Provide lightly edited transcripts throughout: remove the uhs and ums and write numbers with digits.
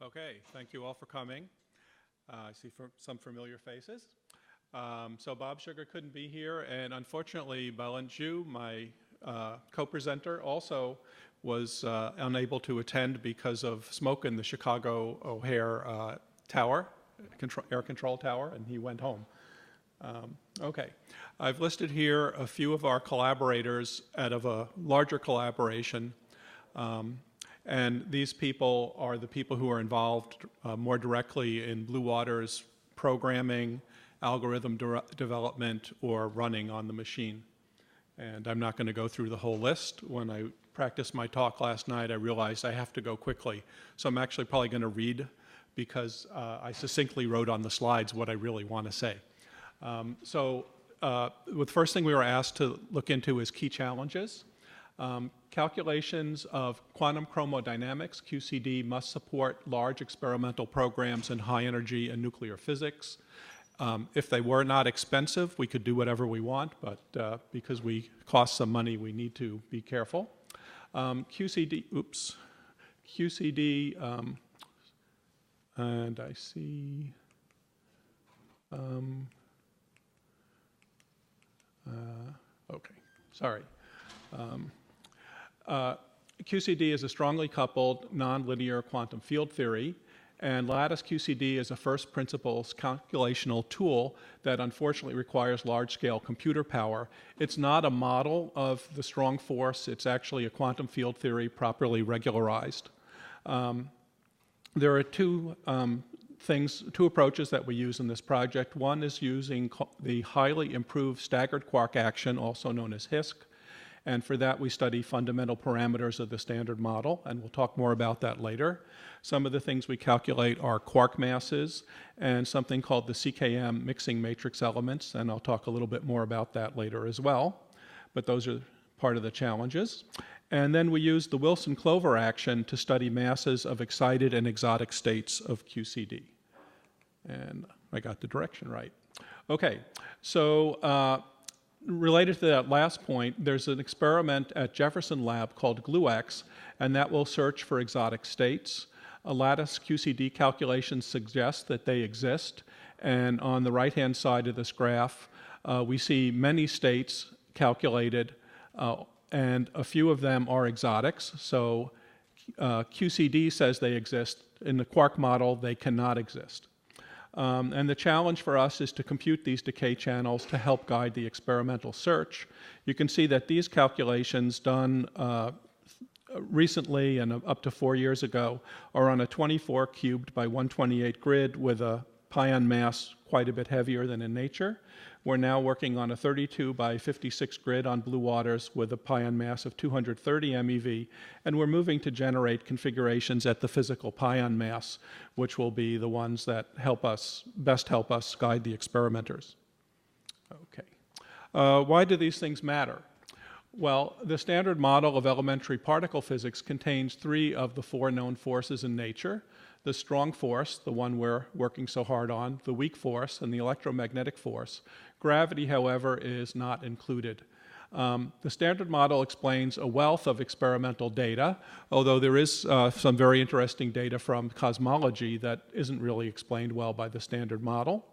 Okay, thank you all for coming. I see some familiar faces. So Bob Sugar couldn't be here, and unfortunately, Balint, my co-presenter, also was unable to attend because of smoke in the Chicago O'Hare tower, air control tower, and he went home. Okay, I've listed here a few of our collaborators out of a larger collaboration. And these people are the people who are involved more directly in Blue Waters programming, algorithm development, or running on the machine. And I'm not going to go through the whole list. When I practiced my talk last night, I realized I have to go quickly. So I'm actually probably going to read because I succinctly wrote on the slides what I really want to say. The first thing we were asked to look into is key challenges. Calculations of quantum chromodynamics, QCD, must support large experimental programs in high energy and nuclear physics. If they were not expensive, we could do whatever we want, but because we cost some money, we need to be careful. QCD, and I see, okay, sorry. QCD is a strongly coupled nonlinear quantum field theory, and Lattice QCD is a first principles calculational tool that unfortunately requires large-scale computer power. It's not a model of the strong force. It's actually a quantum field theory properly regularized. There are two approaches that we use in this project. One is using the highly improved staggered quark action, also known as HISC. And for that, we study fundamental parameters of the standard model, and we'll talk more about that later. Some of the things we calculate are quark masses and something called the CKM mixing matrix elements, and I'll talk a little bit more about that later as well. But those are part of the challenges. And then we use the Wilson-Clover action to study masses of excited and exotic states of QCD. And I got the direction right. Okay, so related to that last point, there's an experiment at Jefferson lab called GlueX, and that will search for exotic states. A Lattice QCD calculations suggest that they exist, and on the right-hand side of this graph, we see many states calculated, and a few of them are exotics. So QCD says they exist. In the quark model, they cannot exist. And the challenge for us is to compute these decay channels to help guide the experimental search. You can see that these calculations done recently and up to 4 years ago are on a 24 cubed by 128 grid with a pion mass quite a bit heavier than in nature. We're now working on a 32 by 56 grid on Blue Waters with a pion mass of 230 MeV, and we're moving to generate configurations at the physical pion mass, which will be the ones that best help us guide the experimenters. Okay. Why do these things matter? Well, the standard model of elementary particle physics contains 3 of the 4 known forces in nature: the strong force, the one we're working so hard on, the weak force, and the electromagnetic force. Gravity, however, is not included. The standard model explains a wealth of experimental data, although there is some very interesting data from cosmology that isn't really explained well by the standard model.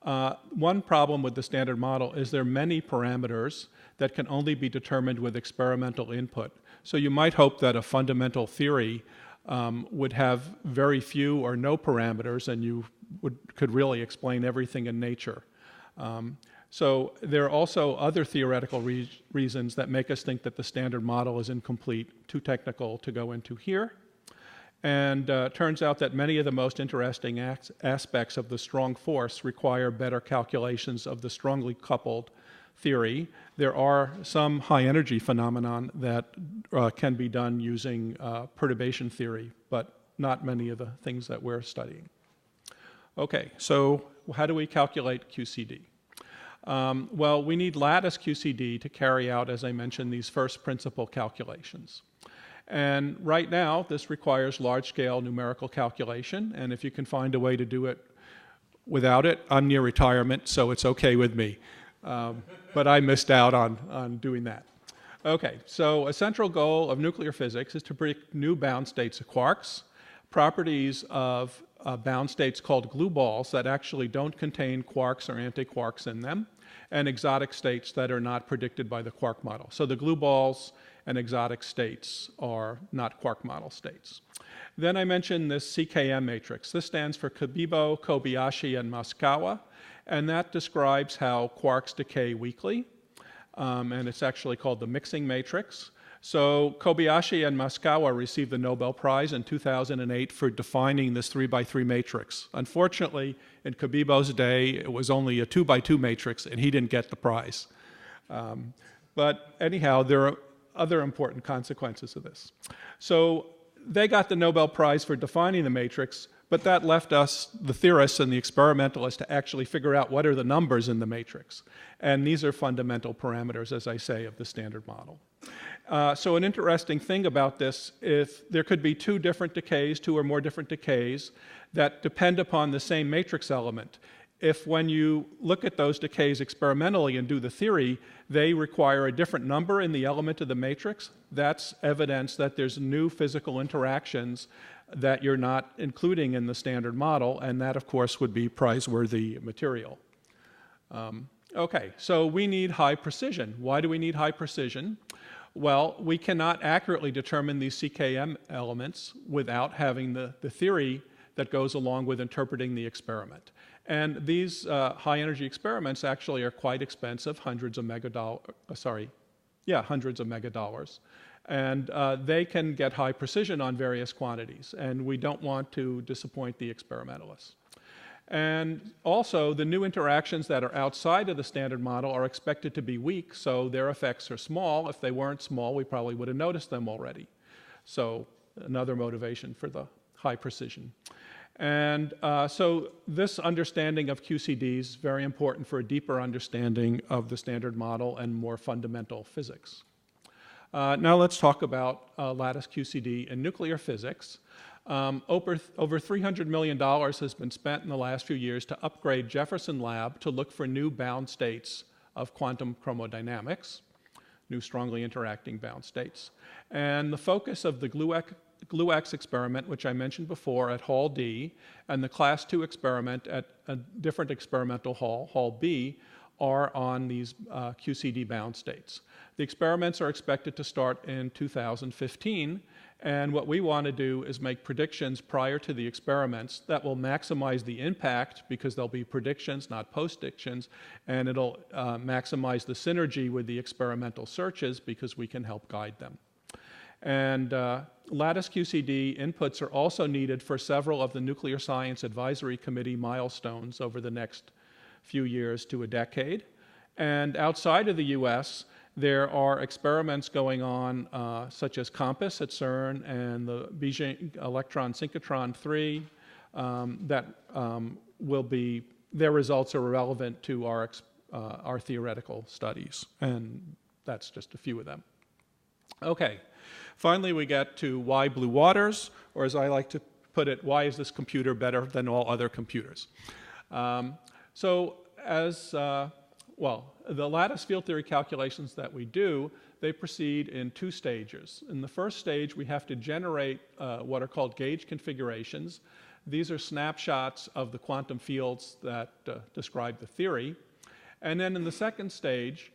One problem with the standard model is there are many parameters that can only be determined with experimental input. So you might hope that a fundamental theory would have very few or no parameters, and you could really explain everything in nature. So there are also other theoretical reasons that make us think that the standard model is incomplete, too technical to go into here. And turns out that many of the most interesting aspects of the strong force require better calculations of the strongly coupled theory. There are some high energy phenomenon that can be done using perturbation theory, but not many of the things that we're studying. Okay, so how do we calculate QCD? Well, we need Lattice QCD to carry out, as I mentioned, these first principle calculations. And right now, this requires large-scale numerical calculation, and if you can find a way to do it without it, I'm near retirement, so it's okay with me. But I missed out on doing that. Okay, so a central goal of nuclear physics is to predict new bound states of quarks. properties of bound states called glue balls that actually don't contain quarks or antiquarks in them, and exotic states that are not predicted by the quark model. So the glue balls and exotic states are not quark model states. Then I mentioned this CKM matrix. This stands for Kabibo, Kobayashi, and Masukawa, and that describes how quarks decay weakly, and it's actually called the mixing matrix. So Kobayashi and Masukawa received the Nobel Prize in 2008 for defining this 3x3 matrix. Unfortunately, in Kabibo's day, it was only a 2x2 matrix, and he didn't get the prize. But anyhow, there are other important consequences of this. So they got the Nobel Prize for defining the matrix, but that left us, the theorists and the experimentalists, to actually figure out what are the numbers in the matrix. And these are fundamental parameters, as I say, of the standard model. So an interesting thing about this is there could be two or more different decays that depend upon the same matrix element. If when you look at those decays experimentally and do the theory, they require a different number in the element of the matrix, that's evidence that there's new physical interactions that you're not including in the standard model, and that, of course, would be prize-worthy material. Okay, so we need high precision. Why do we need high precision? Well, we cannot accurately determine these CKM elements without having the theory that goes along with interpreting the experiment. And these high-energy experiments actually are quite expensive, hundreds of megadollars. And they can get high precision on various quantities, and we don't want to disappoint the experimentalists. And also, the new interactions that are outside of the standard model are expected to be weak, so their effects are small. If they weren't small, we probably would have noticed them already. So another motivation for the high precision. And so this understanding of QCD is very important for a deeper understanding of the standard model and more fundamental physics. Now let's talk about Lattice QCD in nuclear physics. Over $300 million has been spent in the last few years to upgrade Jefferson Lab to look for new bound states of quantum chromodynamics, new strongly interacting bound states. And the focus of the GlueX experiment, which I mentioned before at Hall D, and the Class 2 experiment at a different experimental hall, Hall B, are on these QCD bound states. The experiments are expected to start in 2015, and what we want to do is make predictions prior to the experiments that will maximize the impact, because they'll be predictions, not postdictions, and it'll maximize the synergy with the experimental searches because we can help guide them. And Lattice QCD inputs are also needed for several of the Nuclear Science Advisory Committee milestones over the next few years to a decade. And outside of the US, there are experiments going on, such as COMPASS at CERN and the Beijing Electron Synchrotron 3, that their results are relevant to our theoretical studies, and that's just a few of them. Okay, finally we get to why Blue Waters, or as I like to put it, why is this computer better than all other computers? The lattice field theory calculations that we do, they proceed in two stages. In the first stage, we have to generate what are called gauge configurations. These are snapshots of the quantum fields that describe the theory. And then in the second stage,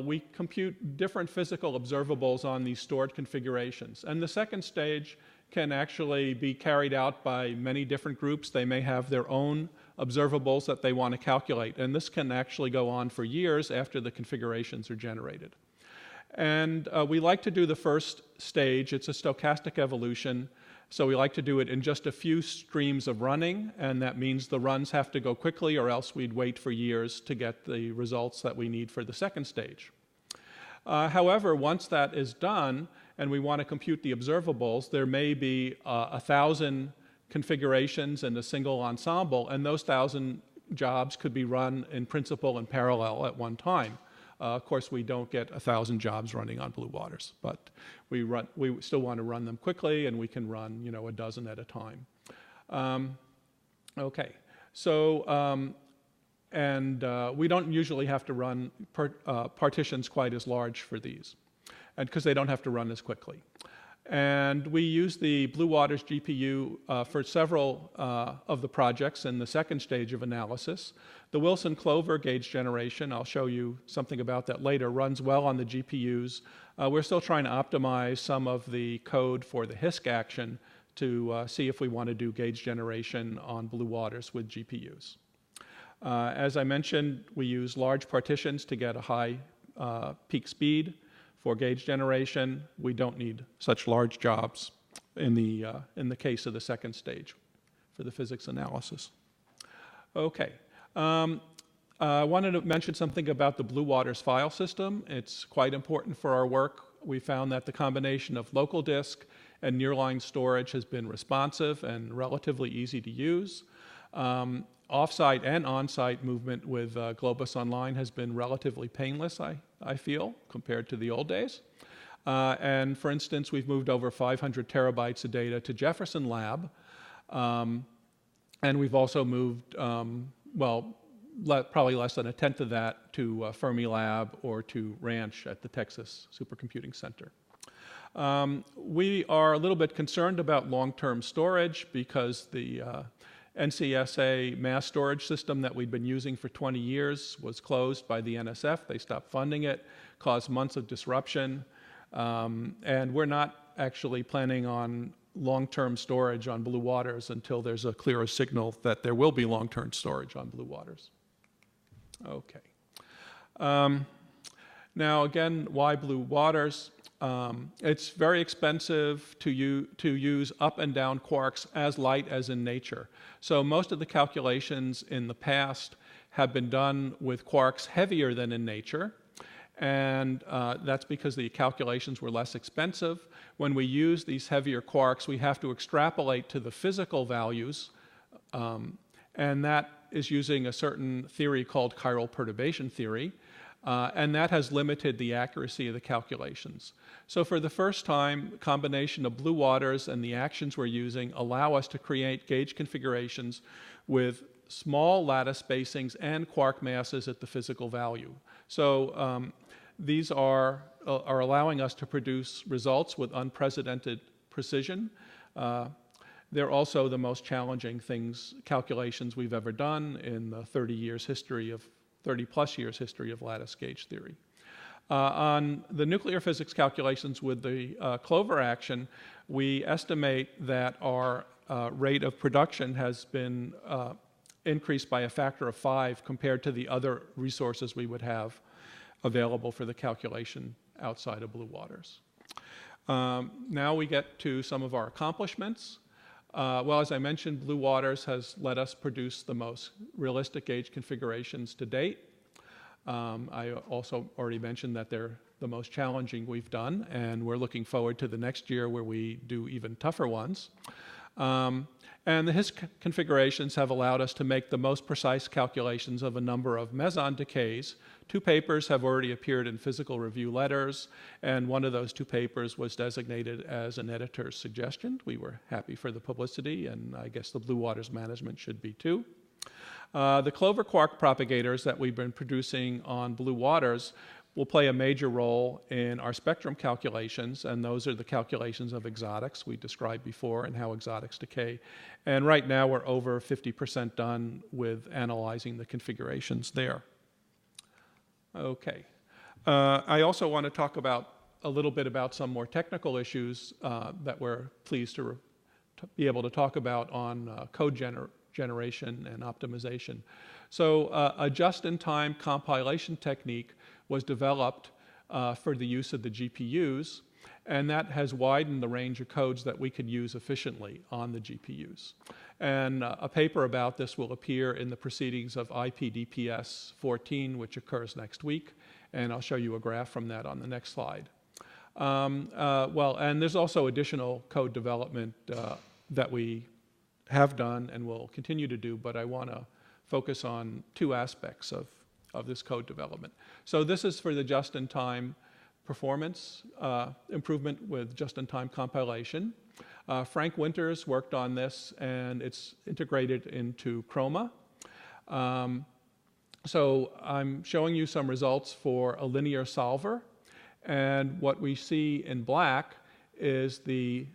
we compute different physical observables on these stored configurations. And the second stage can actually be carried out by many different groups. They may have their own observables that they want to calculate, and this can actually go on for years after the configurations are generated. And we like to do the first stage. It's a stochastic evolution, so we like to do it in just a few streams of running, and that means the runs have to go quickly, or else we'd wait for years to get the results that we need for the second stage. However, once that is done, and we want to compute the observables, there may be 1,000 configurations in a single ensemble, and those 1,000 jobs could be run in principle in parallel at one time. Of course, we don't get 1,000 jobs running on Blue Waters, but we still want to run them quickly, and we can run, a dozen at a time. Okay, so we don't usually have to run partitions quite as large for these, and because they don't have to run as quickly. And we use the Blue Waters GPU for several of the projects in the second stage of analysis. The Wilson Clover gauge generation, I'll show you something about that later, runs well on the GPUs. We're still trying to optimize some of the code for the HISC action to see if we want to do gauge generation on Blue Waters with GPUs. As I mentioned, we use large partitions to get a high peak speed. For gauge generation, we don't need such large jobs in the case of the second stage for the physics analysis. Okay. I wanted to mention something about the Blue Waters file system. It's quite important for our work. We found that the combination of local disk and nearline storage has been responsive and relatively easy to use. Off-site and on-site movement with Globus Online has been relatively painless, I feel, compared to the old days. And for instance, we've moved over 500 terabytes of data to Jefferson Lab. And we've also moved, probably less than a tenth of that to Fermilab or to Ranch at the Texas Supercomputing Center. We are a little bit concerned about long-term storage because the NCSA mass storage system that we'd been using for 20 years was closed by the NSF. They stopped funding it, caused months of disruption, and we're not actually planning on long-term storage on Blue Waters until there's a clearer signal that there will be long-term storage on Blue Waters. Okay. Now again, why Blue Waters? It's very expensive to use up and down quarks as light as in nature. So most of the calculations in the past have been done with quarks heavier than in nature. And that's because the calculations were less expensive. When we use these heavier quarks, we have to extrapolate to the physical values. And that is using a certain theory called chiral perturbation theory. And that has limited the accuracy of the calculations. So for the first time, the combination of Blue Waters and the actions we're using allow us to create gauge configurations with small lattice spacings and quark masses at the physical value. So these are allowing us to produce results with unprecedented precision. They're also the most challenging calculations we've ever done in the 30-plus years history of lattice gauge theory. On the nuclear physics calculations with the Clover action, we estimate that our rate of production has been increased by a factor of 5 compared to the other resources we would have available for the calculation outside of Blue Waters. Now we get to some of our accomplishments. Well, as I mentioned, Blue Waters has let us produce the most realistic gauge configurations to date. I also already mentioned that they're the most challenging we've done, and we're looking forward to the next year where we do even tougher ones. And the HISC configurations have allowed us to make the most precise calculations of a number of meson decays. 2 papers have already appeared in physical review letters, and one of those 2 papers was designated as an editor's suggestion. We were happy for the publicity, and I guess the Blue Waters management should be too. The Clover quark propagators that we've been producing on Blue Waters will play a major role in our spectrum calculations, and those are the calculations of exotics we described before and how exotics decay. And right now we're over 50% done with analyzing the configurations there. Okay. I also want to talk a little bit about some more technical issues that we're pleased to be able to talk about on code generation and optimization. So a just-in-time compilation technique was developed for the use of the GPUs, and that has widened the range of codes that we could use efficiently on the GPUs. And a paper about this will appear in the proceedings of IPDPS 14, which occurs next week, and I'll show you a graph from that on the next slide. And there's also additional code development that we have done and will continue to do, but I want to focus on 2 aspects of this code development. So this is for the just-in-time performance improvement with just-in-time compilation. Frank Winters worked on this, and it's integrated into Chroma. So I'm showing you some results for a linear solver, and what we see in black is the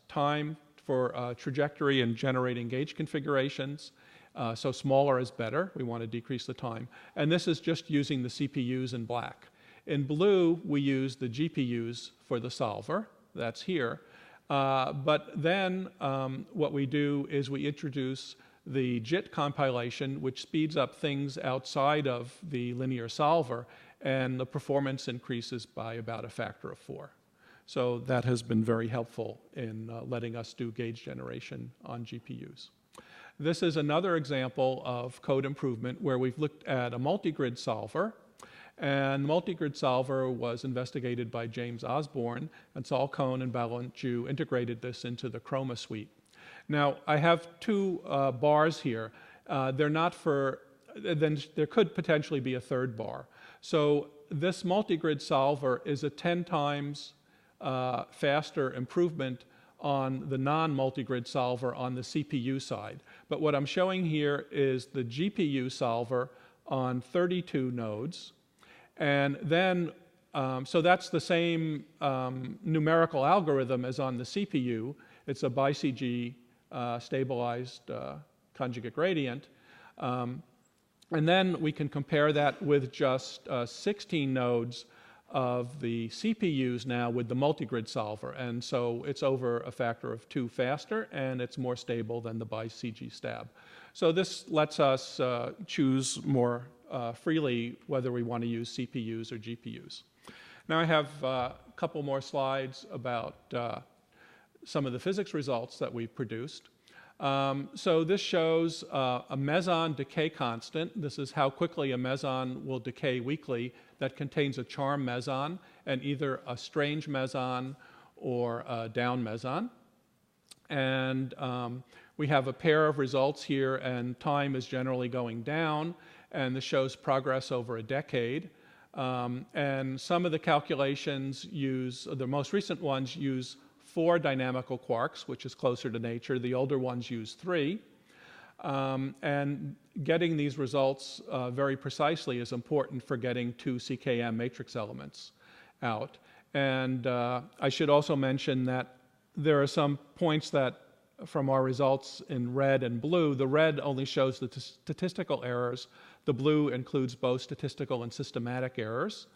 time for trajectory and generating gauge configurations. So smaller is better. We want to decrease the time. And this is just using the CPUs in black. In blue, we use the GPUs for the solver. That's here. But then what we do is we introduce the JIT compilation, which speeds up things outside of the linear solver, and the performance increases by about a factor of 4. So that has been very helpful in letting us do gauge generation on GPUs. This is another example of code improvement where we've looked at a multi-grid solver. And the multi-grid solver was investigated by James Osborne, and Saul Cohn and Balint integrated this into the Chroma suite. Now, I have two bars here. They're not for, then there could potentially be a third bar. So this multi-grid solver is a 10 times faster improvement on the non-multi-grid solver on the CPU side. But what I'm showing here is the GPU solver on 32 nodes. And then, so that's the same numerical algorithm as on the CPU. It's a BiCG stabilized conjugate gradient. And then we can compare that with just 16 nodes of the CPUs now with the multi-grid solver. And so it's over a factor of 2 faster, and it's more stable than the BiCG stab. So this lets us choose more freely whether we want to use CPUs or GPUs. Now I have a couple more slides about some of the physics results that we've produced. So this shows a meson decay constant. This is how quickly a meson will decay weakly that contains a charm meson and either a strange meson or a down meson. And we have a pair of results here, and time is generally going down, and this shows progress over a decade. And some of the calculations use, the most recent ones use 4 dynamical quarks, which is closer to nature. The older ones use 3. And getting these results very precisely is important for getting 2 CKM matrix elements out. And I should also mention that there are some points that from our results in red and blue. The red only shows the statistical errors. The blue includes both statistical and systematic errors.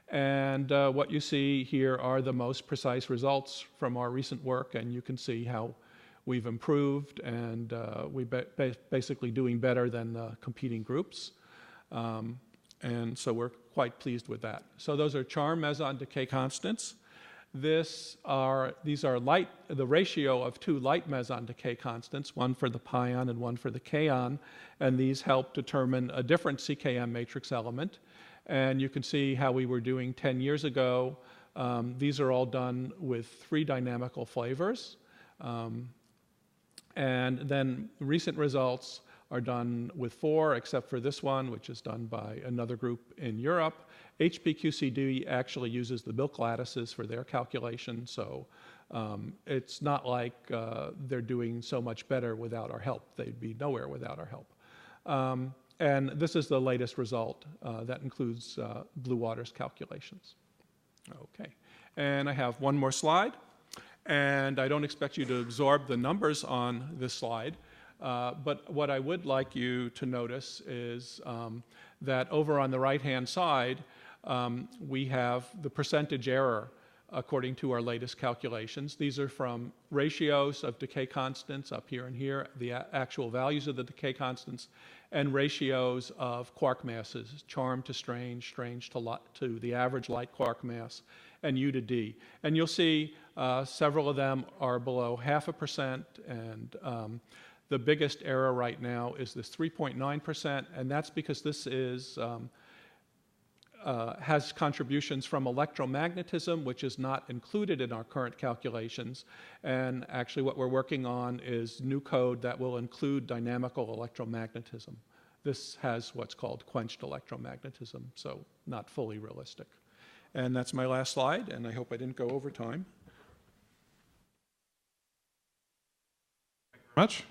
And what you see here are the most precise results from our recent work, and you can see how we've improved, and we're basically doing better than the competing groups. And so we're quite pleased with that. So those are charm meson decay constants. These are the ratio of 2 light meson decay constants, one for the pion and one for the kaon, and these help determine a different CKM matrix element. And you can see how we were doing 10 years ago. These are all done with 3 dynamical flavors. And then recent results are done with 4, except for this one, which is done by another group in Europe. HPQCD actually uses the milk lattices for their calculation, so it's not like they're doing so much better without our help. They'd be nowhere without our help. And this is the latest result that includes Blue Waters calculations. Okay, and I have one more slide, and I don't expect you to absorb the numbers on this slide, but what I would like you to notice is that over on the right-hand side, we have the percentage error according to our latest calculations. These are from ratios of decay constants up here and here, the actual values of the decay constants, and ratios of quark masses, charm to strange, strange to the average light quark mass, and U to D. And you'll see several of them are below 0.5%, and the biggest error right now is this 3.9%, and that's because this is has contributions from electromagnetism, which is not included in our current calculations. And actually what we're working on is new code that will include dynamical electromagnetism. This has what's called quenched electromagnetism, so not fully realistic. And that's my last slide, and I hope I didn't go over time. Thank you very much.